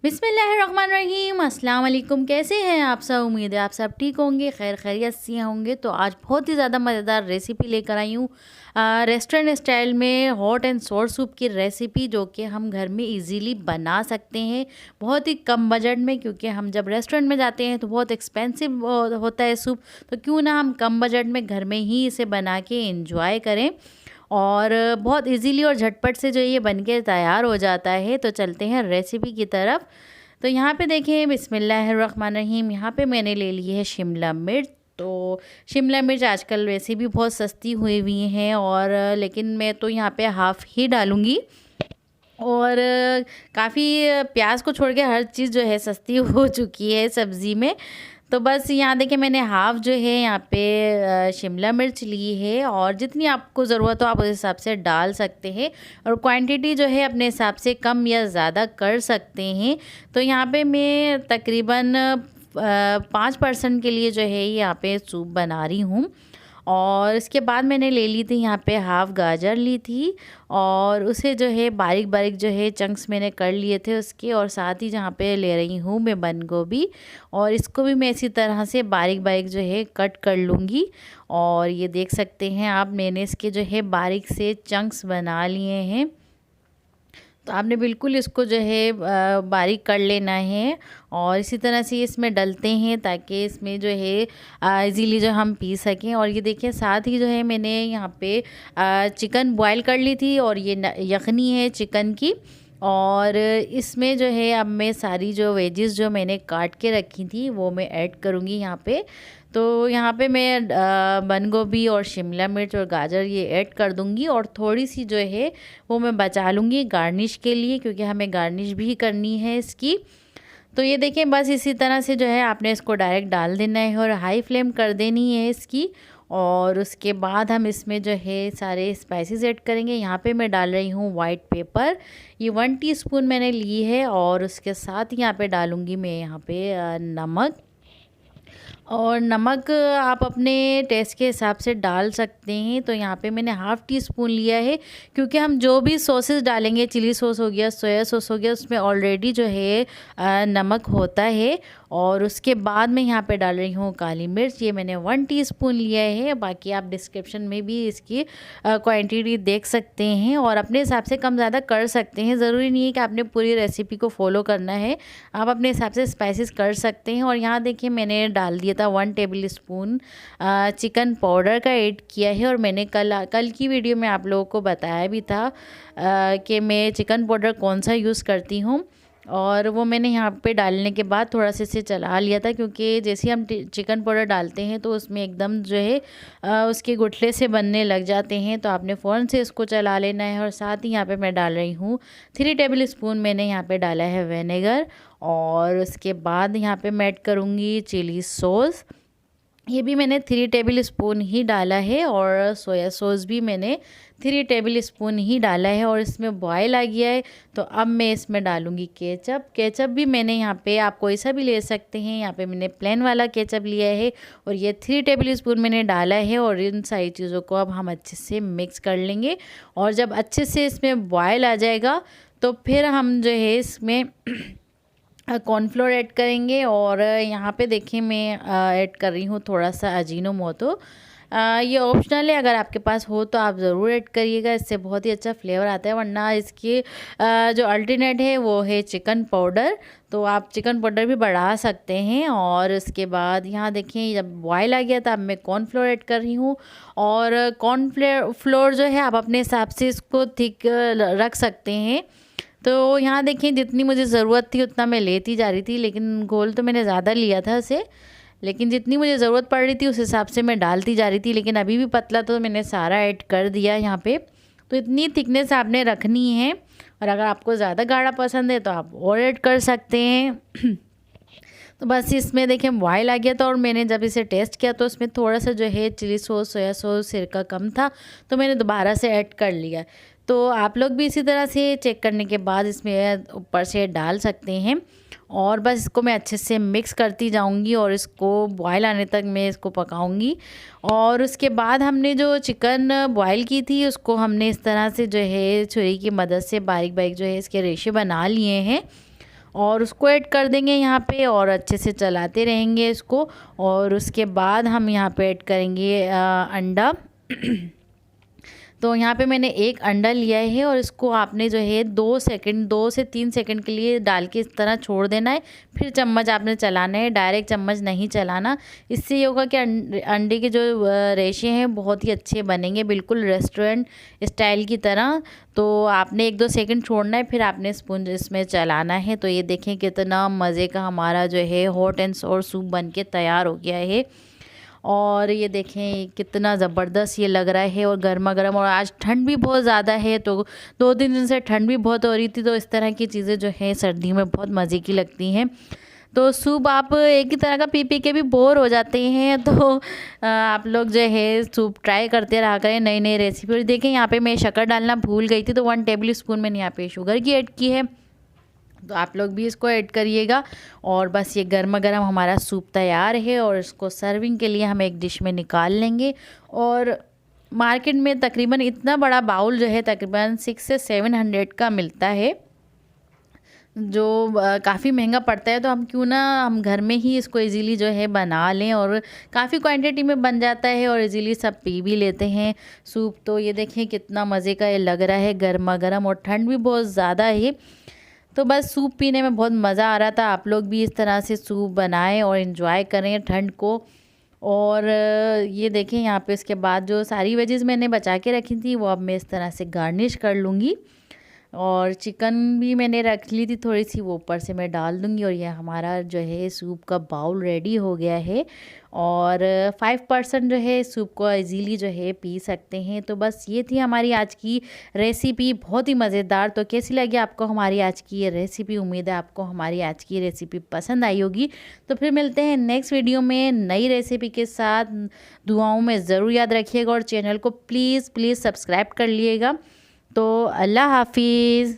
बिस्मिल्लाहिर्रहमानिर्रहीम। अस्सलाम वालेकुम। कैसे हैं आप सब? उम्मीद है आप सब ठीक होंगे, खैर खैरियत से होंगे। तो आज बहुत ही ज़्यादा मज़ेदार रेसिपी लेकर आई हूँ, रेस्टोरेंट स्टाइल में हॉट एंड सोर सूप की रेसिपी, जो कि हम घर में इजीली बना सकते हैं बहुत ही कम बजट में। क्योंकि हम जब रेस्टोरेंट में जाते हैं तो बहुत एक्सपेंसिव होता है सूप, तो क्यों ना हम कम बजट में घर में ही इसे बना के इंजॉय करें। और बहुत इजीली और झटपट से जो ये बन के तैयार हो जाता है। तो चलते हैं रेसिपी की तरफ। तो यहाँ पे देखें, बिस्मिल्लाहिर्रहमानिर्रहीम, यहाँ पे मैंने ले ली है शिमला मिर्च। तो शिमला मिर्च आजकल वैसे भी बहुत सस्ती हुई हुई हैं, और लेकिन मैं तो यहाँ पे हाफ़ ही डालूँगी। और काफ़ी प्याज को छोड़ के हर चीज़ जो है सस्ती हो चुकी है सब्ज़ी में। तो बस यहाँ देखिए, मैंने हाफ़ जो है यहाँ पे शिमला मिर्च ली है, और जितनी आपको ज़रूरत हो आप उस हिसाब से डाल सकते हैं। और क्वांटिटी जो है अपने हिसाब से कम या ज़्यादा कर सकते हैं। तो यहाँ पे मैं तकरीबन 5% के लिए जो है यहाँ पे सूप बना रही हूँ। और इसके बाद मैंने ले ली थी यहाँ पे हाफ़ गाजर ली थी, और उसे जो है बारीक बारीक जो है चंक्स मैंने कर लिए थे उसके। और साथ ही जहाँ पे ले रही हूँ मैं बंद गोभी, और इसको भी मैं इसी तरह से बारीक बारीक जो है कट कर लूँगी। और ये देख सकते हैं आप, मैंने इसके जो है बारीक से चंक्स बना लिए हैं। तो आपने बिल्कुल इसको जो है बारीक कर लेना है, और इसी तरह से इसमें डलते हैं ताकि इसमें जो है इजीली जो हम पी सकें। और ये देखिए, साथ ही जो है मैंने यहाँ पे चिकन बॉईल कर ली थी, और ये यखनी है चिकन की। और इसमें जो है अब मैं सारी जो वेजेस जो मैंने काट के रखी थी वो मैं ऐड करूँगी यहाँ पे। तो यहाँ पे मैं बंद गोभी और शिमला मिर्च और गाजर ये ऐड कर दूँगी, और थोड़ी सी जो है वो मैं बचा लूँगी गार्निश के लिए, क्योंकि हमें गार्निश भी करनी है इसकी। तो ये देखें, बस इसी तरह से जो है आपने इसको डायरेक्ट डाल देना है, और हाई फ्लेम कर देनी है इसकी। और उसके बाद हम इसमें जो है सारे स्पाइसेस ऐड करेंगे। यहाँ पे मैं डाल रही हूँ वाइट पेपर, ये 1 टीस्पून मैंने ली है। और उसके साथ यहाँ पे डालूँगी मैं यहाँ पे नमक। और नमक आप अपने टेस्ट के हिसाब से डाल सकते हैं। तो यहाँ पे मैंने हाफ़ टी स्पून लिया है, क्योंकि हम जो भी सॉसेस डालेंगे, चिली सॉस हो गया, सोया सॉस हो गया, उसमें ऑलरेडी जो है नमक होता है। और उसके बाद मैं यहाँ पे डाल रही हूँ काली मिर्च, ये मैंने 1 टीस्पून लिया है। बाकी आप डिस्क्रिप्शन में भी इसकी क्वांटिटी देख सकते हैं, और अपने हिसाब से कम ज़्यादा कर सकते हैं। ज़रूरी नहीं है कि आपने पूरी रेसिपी को फॉलो करना है, आप अपने हिसाब से स्पाइसेस कर सकते हैं। और यहाँ देखिए, मैंने डाल दिया था 1 टेबल स्पून चिकन पाउडर का ऐड किया है। और मैंने कल की वीडियो में आप लोगों को बताया भी था कि मैं चिकन पाउडर कौन सा यूज़ करती हूँ। और वो मैंने यहाँ पे डालने के बाद थोड़ा सा इसे चला लिया था, क्योंकि जैसे हम चिकन पाउडर डालते हैं तो उसमें एकदम जो है उसके गुठले से बनने लग जाते हैं। तो आपने फ़ौरन से इसको चला लेना है। और साथ ही यहाँ पे मैं डाल रही हूँ 3 टेबल स्पून मैंने यहाँ पे डाला है विनेगर। और उसके बाद यहाँ पे मैं ऐड करूँगी चिली सॉस, ये भी मैंने 3 टेबल स्पून ही डाला है। और सोया सॉस भी मैंने 3 टेबल स्पून ही डाला है। और इसमें बॉयल आ गया है, तो अब मैं इसमें डालूँगी केचप। केचप भी मैंने यहाँ पे, आप कोई सा भी ले सकते हैं, यहाँ पे मैंने प्लेन वाला केचप लिया है, और ये 3 टेबल स्पून मैंने डाला है। और इन सारी चीज़ों को अब हम अच्छे से मिक्स कर लेंगे। और जब अच्छे से इसमें बॉयल आ जाएगा तो फिर हम जो है इसमें कॉर्नफ्लोर ऐड करेंगे। और यहाँ पे देखिए, मैं ऐड कर रही हूँ थोड़ा सा अजीनोमोटो। ये ऑप्शनल है, अगर आपके पास हो तो आप ज़रूर ऐड करिएगा, इससे बहुत ही अच्छा फ्लेवर आता है। वरना इसकी जो अल्टरनेट है वो है चिकन पाउडर, तो आप चिकन पाउडर भी बढ़ा सकते हैं। और उसके बाद यहाँ देखिए, जब बॉयल आ गया था, अब मैं कॉर्नफ्लोर ऐड कर रही हूँ। और कॉर्नफ्लोर जो है आप अपने हिसाब से इसको थिक रख सकते हैं। तो यहाँ देखिए, जितनी मुझे ज़रूरत थी उतना मैं लेती जा रही थी, लेकिन घोल तो मैंने ज़्यादा लिया था इसे, लेकिन जितनी मुझे ज़रूरत पड़ रही थी उस हिसाब से मैं डालती जा रही थी। लेकिन अभी भी पतला तो मैंने सारा ऐड कर दिया यहाँ पे। तो इतनी थिकनेस आपने रखनी है, और अगर आपको ज़्यादा गाढ़ा पसंद है तो आप और ऐड कर सकते हैं। तो बस इसमें देखिए बॉयल आ गया था, और मैंने जब इसे टेस्ट किया तो उसमें थोड़ा सा जो है चिली सॉस, सोया सॉस, सिरका कम था, तो मैंने दोबारा से ऐड कर लिया। तो आप लोग भी इसी तरह से चेक करने के बाद इसमें ऊपर से डाल सकते हैं। और बस इसको मैं अच्छे से मिक्स करती जाऊंगी, और इसको बॉयल आने तक मैं इसको पकाऊंगी। और उसके बाद हमने जो चिकन बॉयल की थी उसको हमने इस तरह से जो है छुरी की मदद से बारीक बारीक जो है इसके रेशे बना लिए हैं। और उसको ऐड कर देंगे यहाँ पे और अच्छे से चलाते रहेंगे इसको। और उसके बाद हम यहाँ पे ऐड करेंगे अंडा। तो यहाँ पे मैंने एक अंडा लिया है और इसको आपने जो है 2 से 3 सेकंड के लिए डाल के इस तरह छोड़ देना है। फिर चम्मच आपने चलाना है, डायरेक्ट चम्मच नहीं चलाना। इससे ये होगा कि अंडे के जो रेशे हैं बहुत ही अच्छे बनेंगे, बिल्कुल रेस्टोरेंट स्टाइल की तरह। तो आपने 1-2 सेकंड छोड़ना है, फिर आपने स्पून इसमें चलाना है। तो ये देखें कितना मज़े का हमारा जो है हॉट एंड सोर सूप बन के तैयार हो गया है। और ये देखें कितना ज़बरदस्त ये लग रहा है और गर्मा गर्म। और आज ठंड भी बहुत ज़्यादा है, तो 2-3 दिन से ठंड भी बहुत हो रही थी, तो इस तरह की चीज़ें जो हैं सर्दी में बहुत मज़े की लगती हैं। तो सूप आप एक ही तरह का पी के भी बोर हो जाते हैं, तो आप लोग जो है सूप ट्राई करते रहा करें, नई नई रेसिपी। और देखें यहाँ पे मैं शक्कर डालना भूल गई थी, तो 1 टेबल स्पून मैंने यहाँ पे शुगर की ऐड की है। तो आप लोग भी इसको ऐड करिएगा। और बस ये गर्मा गर्म हमारा सूप तैयार है और इसको सर्विंग के लिए हम एक डिश में निकाल लेंगे। और मार्केट में तकरीबन इतना बड़ा बाउल जो है तकरीबन 600 से 700 का मिलता है, जो काफ़ी महंगा पड़ता है। तो हम क्यों ना हम घर में ही इसको इजीली जो है बना लें, और काफ़ी क्वांटिटी में बन जाता है और इजीली सब पी भी लेते हैं सूप। तो ये देखें कितना मज़े का ये लग रहा है, गर्मा गर्म, और ठंड भी बहुत ज़्यादा है। तो बस सूप पीने में बहुत मज़ा आ रहा था। आप लोग भी इस तरह से सूप बनाएं और इन्जॉय करें ठंड को। और ये देखें यहाँ पे इसके बाद जो सारी वेजेस मैंने बचा के रखी थी वो अब मैं इस तरह से गार्निश कर लूँगी। और चिकन भी मैंने रख ली थी थोड़ी सी, वो ऊपर से मैं डाल दूँगी। और ये हमारा जो है सूप का बाउल रेडी हो गया है। और 5% जो है सूप को इजीली जो है पी सकते हैं। तो बस ये थी हमारी आज की रेसिपी, बहुत ही मज़ेदार। तो कैसी लगी आपको हमारी आज की ये रेसिपी? उम्मीद है आपको हमारी आज की रेसिपी पसंद आई होगी। तो फिर मिलते हैं नेक्स्ट वीडियो में नई रेसिपी के साथ। दुआओं में ज़रूर याद रखिएगा और चैनल को प्लीज़ सब्सक्राइब कर लिएगा। तो अल्लाह हाफिज़।